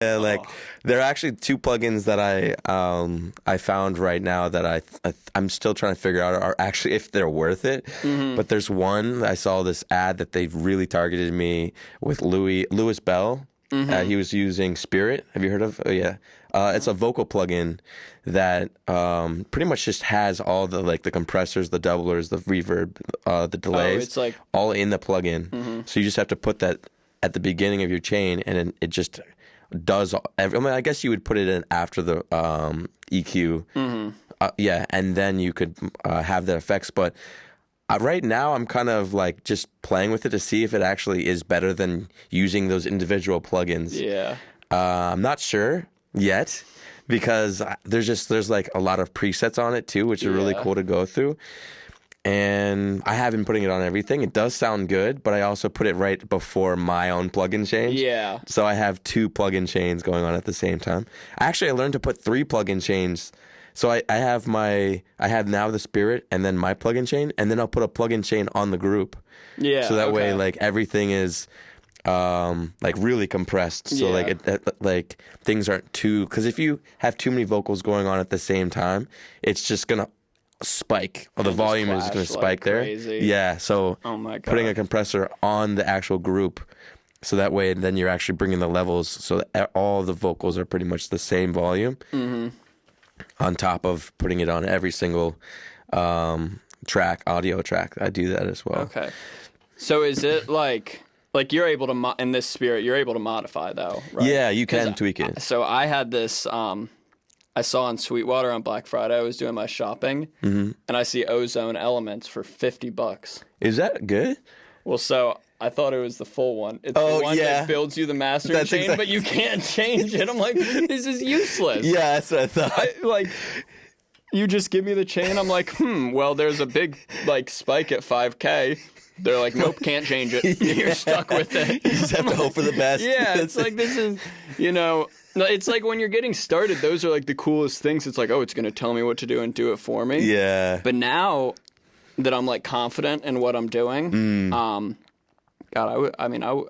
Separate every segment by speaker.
Speaker 1: Yeah, like there are actually two plugins that I found right now that I'm still trying to figure out are actually if they're worth it.
Speaker 2: Mm-hmm.
Speaker 1: But there's one I saw this ad that they've really targeted me with Louis Bell.
Speaker 2: Mm-hmm.
Speaker 1: He was using Spirit. Have you heard of? Oh yeah, it's a vocal plugin that pretty much just has all the like the compressors, the doublers, the reverb, the delays,
Speaker 2: it's like
Speaker 1: all in the plugin.
Speaker 2: mm-hmm.
Speaker 1: So you just have to put that at the beginning of your chain, and then it just does I mean, I guess you would put it in after the EQ.
Speaker 2: Mm-hmm.
Speaker 1: Yeah, and then you could have the effects. But right now, I'm kind of like just playing with it to see if it actually is better than using those individual plugins.
Speaker 2: Yeah.
Speaker 1: I'm not sure yet because there's like a lot of presets on it too, which are really
Speaker 2: Yeah.
Speaker 1: cool to go through. And I have been putting it on everything. It does sound good, but I also put it right before my own plugin change.
Speaker 2: Yeah.
Speaker 1: So I have two plugin chains going on at the same time. Actually, I learned to put three plugin chains. So I have now the Spirit and then my plugin chain, and then I'll put a plugin chain on the group.
Speaker 2: Yeah.
Speaker 1: So that way,
Speaker 2: okay.
Speaker 1: like everything is like really compressed. So
Speaker 2: Yeah.
Speaker 1: like things aren't too, because if you have too many vocals going on at the same time, it's just gonna spike. Or the
Speaker 2: And just
Speaker 1: volume is going
Speaker 2: clash
Speaker 1: to
Speaker 2: like
Speaker 1: spike there.
Speaker 2: crazy.
Speaker 1: Yeah, so
Speaker 2: Oh my god.
Speaker 1: putting a compressor on the actual group, so that way then you're actually bringing the levels so that all the vocals are pretty much the same volume.
Speaker 2: Mm-hmm.
Speaker 1: On top of putting it on every single audio track. I do that as well.
Speaker 2: Okay. So is it like you're able to in this Spirit you're able to modify though, right?
Speaker 1: Yeah, you can tweak it.
Speaker 2: So I had this I saw in Sweetwater on Black Friday. I was doing my shopping, and I see Ozone Elements for $50.
Speaker 1: Is that good?
Speaker 2: Well, so I thought it was the full one. It's
Speaker 1: Oh,
Speaker 2: the one
Speaker 1: yeah.
Speaker 2: that builds you the mastering
Speaker 1: That's
Speaker 2: chain,
Speaker 1: exactly-
Speaker 2: but you can't change it. I'm like, this is useless.
Speaker 1: Yeah, that's what I thought.
Speaker 2: Like, you just give me the chain. I'm like, well, there's a big like spike at 5K. They're like, nope, can't change it. You're stuck with it.
Speaker 1: You just have to hope for the best.
Speaker 2: Yeah, it's like this is, it's like when you're getting started, those are like the coolest things. It's like, oh, it's going to tell me what to do and do it for me.
Speaker 1: Yeah.
Speaker 2: But now that I'm like confident in what I'm doing, God,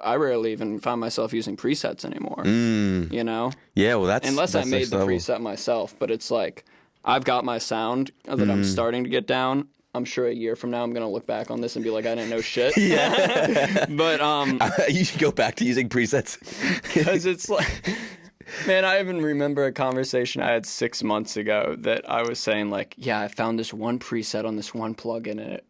Speaker 2: I rarely even find myself using presets anymore. You know,
Speaker 1: Yeah, well, that's
Speaker 2: unless I
Speaker 1: that's
Speaker 2: made
Speaker 1: next
Speaker 2: the
Speaker 1: level.
Speaker 2: preset myself. But it's like I've got my sound that I'm starting to get down. I'm sure a year from now I'm gonna look back on this and be like, I didn't know shit.
Speaker 1: Yeah.
Speaker 2: But
Speaker 1: You should go back to using presets.
Speaker 2: because it's like, man, I even remember a conversation I had 6 months ago that I was saying like, yeah, I found this one preset on this one plugin and it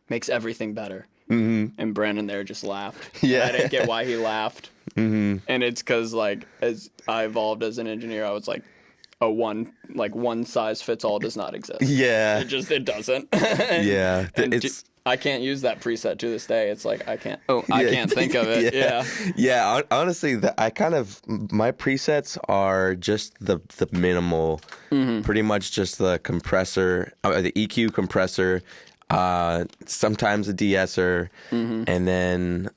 Speaker 2: makes everything better. Mm-hmm. And Brandon there just laughed.
Speaker 1: Yeah.
Speaker 2: I didn't get why he laughed. Mm-hmm. And it's because like as I evolved as an engineer, I was like, one size fits all does not exist.
Speaker 1: Yeah.
Speaker 2: It doesn't.
Speaker 1: Yeah.
Speaker 2: And I can't use that preset to this day. It's like I can't think of it. Yeah.
Speaker 1: Yeah, honestly, my presets are just the minimal, pretty much just the compressor, the EQ compressor, sometimes a de-esser, and then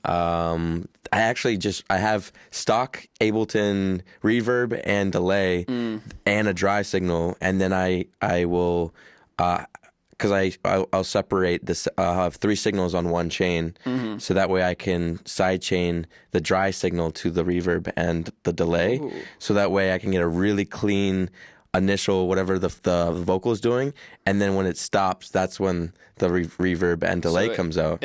Speaker 1: I have stock Ableton reverb and delay and a dry signal, and then I will because I'll separate this. I'll have three signals on one chain, so that way I can sidechain the dry signal to the reverb and the delay.
Speaker 2: Ooh.
Speaker 1: So that way I can get a really clean initial whatever the vocal is doing, and then when it stops, that's when the reverb and delay comes out.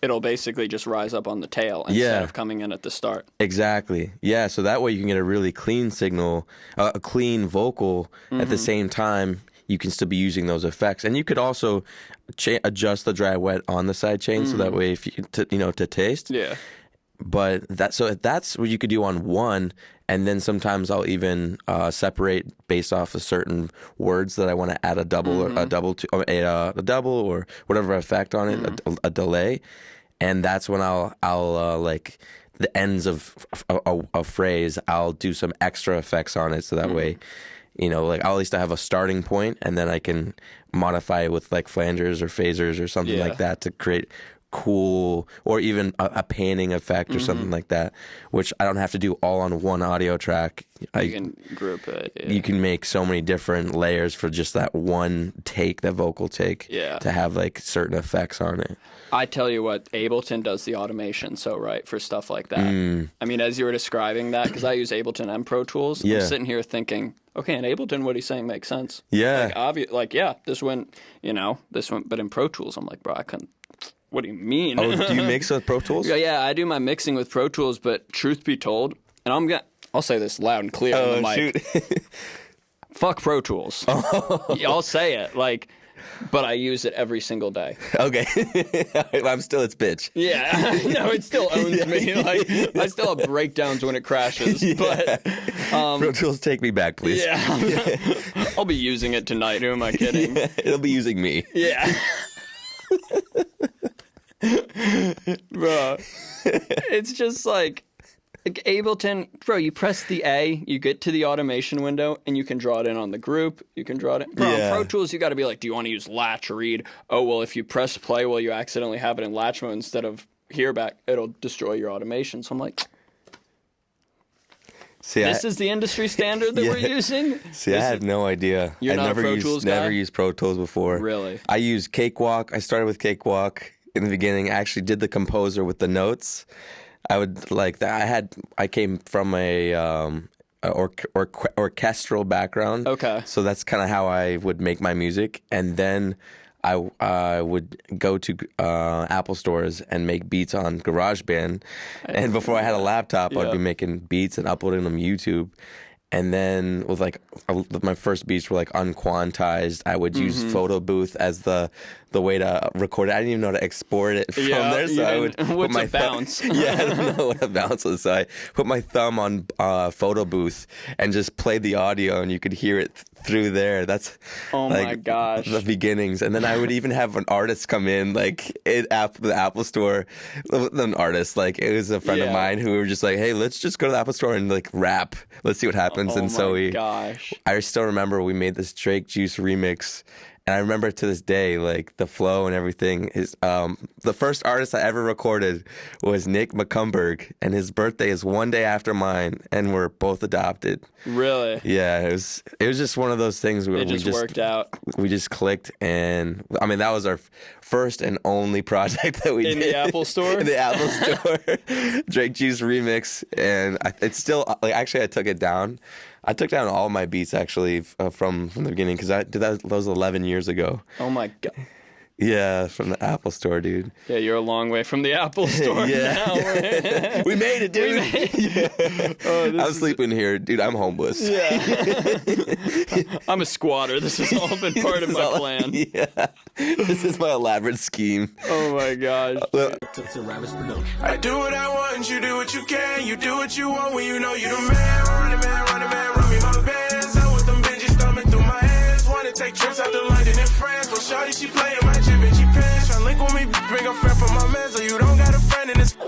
Speaker 2: It'll basically just rise up on the tail instead of coming in at the start.
Speaker 1: Exactly. Yeah. So that way you can get a really clean signal, a clean vocal at the same time. You can still be using those effects, and you could also adjust the dry wet on the side chain, so that way if you to taste.
Speaker 2: Yeah.
Speaker 1: But that's what you could do on one, and then sometimes I'll even separate based off of certain words that I want to add a double or a double to or a double or whatever effect on it, a delay, and that's when I'll like the ends of a phrase, I'll do some extra effects on it, so that way. Like at least I have a starting point, and then I can modify it with like flangers or phasers or something like that to create cool, or even a panning effect or something like that, which I don't have to do all on one audio track.
Speaker 2: You can group it. Yeah.
Speaker 1: You can make so many different layers for just that one take, that vocal take, to have like certain effects on it.
Speaker 2: I tell you what, Ableton does the automation so right for stuff like that. I mean, as you were describing that, because I use Ableton and Pro Tools, I'm sitting here thinking, okay, in Ableton, what he's saying makes sense.
Speaker 1: Yeah.
Speaker 2: This went, but in Pro Tools, I'm like, bro, I couldn't. What do you mean?
Speaker 1: Oh, do you mix with Pro Tools?
Speaker 2: Yeah, I do my mixing with Pro Tools, but truth be told, and I'll say this loud and clear on the mic.
Speaker 1: Shoot.
Speaker 2: Fuck Pro Tools. I'll say it, but I use it every single day.
Speaker 1: Okay. I'm still its bitch.
Speaker 2: Yeah. No, it still owns me. I still have breakdowns when it crashes. Yeah. But
Speaker 1: Pro Tools, take me back, please.
Speaker 2: Yeah. I'll be using it tonight. Who am I kidding?
Speaker 1: Yeah, it'll be using me.
Speaker 2: Yeah. Bro, it's just like Ableton, bro, you press the A, you get to the automation window, and you can draw it in on the group. You can draw it in. Bro, on Pro Tools, you got to be like, do you want to use latch read? Oh, well, if you press play while you accidentally have it in latch mode instead of hear back, it'll destroy your automation. So I'm like, this is the industry standard that we're using?
Speaker 1: See, I had no idea.
Speaker 2: You're not a Pro Tools guy?
Speaker 1: Never used Pro Tools before.
Speaker 2: Really?
Speaker 1: I used Cakewalk. I started with Cakewalk in the beginning. I actually did the composer with the notes. I would like that. I came from a orchestral background.
Speaker 2: Okay.
Speaker 1: So that's kind of how I would make my music, and then I would go to Apple stores and make beats on GarageBand. And before I had a laptop, I'd be making beats and uploading them to YouTube. And then with my first beats were unquantized. I would use Photo Booth as the way to record it. I didn't even know how to export it from there. So I would
Speaker 2: put my bounce?
Speaker 1: I don't know what a bounce was. So I put my thumb on Photo Booth and just played the audio, and you could hear it through there. That's
Speaker 2: my gosh,
Speaker 1: the beginnings. And then I would even have an artist come in, the Apple store. An artist, it was a friend of mine who were just like, "Hey, let's just go to the Apple store and rap. Let's see what happens."
Speaker 2: Gosh.
Speaker 1: I still remember we made this Drake Juice remix. And I remember to this day, the flow and everything is, the first artist I ever recorded was Nick McCumberg, and his birthday is one day after mine, and we're both adopted.
Speaker 2: Really?
Speaker 1: Yeah, it was just one of those things where
Speaker 2: it just worked out.
Speaker 1: We just clicked, and I mean, that was our first and only project that we did.
Speaker 2: In the Apple store?
Speaker 1: In the Apple store. Drake Juice remix, and it's still, actually I took it down. I took down all my beats actually from the beginning because I did that. That was 11 years ago.
Speaker 2: Oh my god!
Speaker 1: Yeah, from the Apple store, dude.
Speaker 2: Yeah, you're a long way from the Apple store now.
Speaker 1: We made it, dude. I'm sleeping here, dude. I'm homeless.
Speaker 2: Yeah. I'm a squatter. This has all been part of my plan.
Speaker 1: Yeah. This is my elaborate scheme.
Speaker 2: Oh my gosh.
Speaker 3: I do what I want, you do what you can. You do what you want when you know you the man. Running man, run me my bands. I with them Benjis thumbing through my hands. Wanna take trips out to London and France. Well, shawty, she playing my Givenchy pants.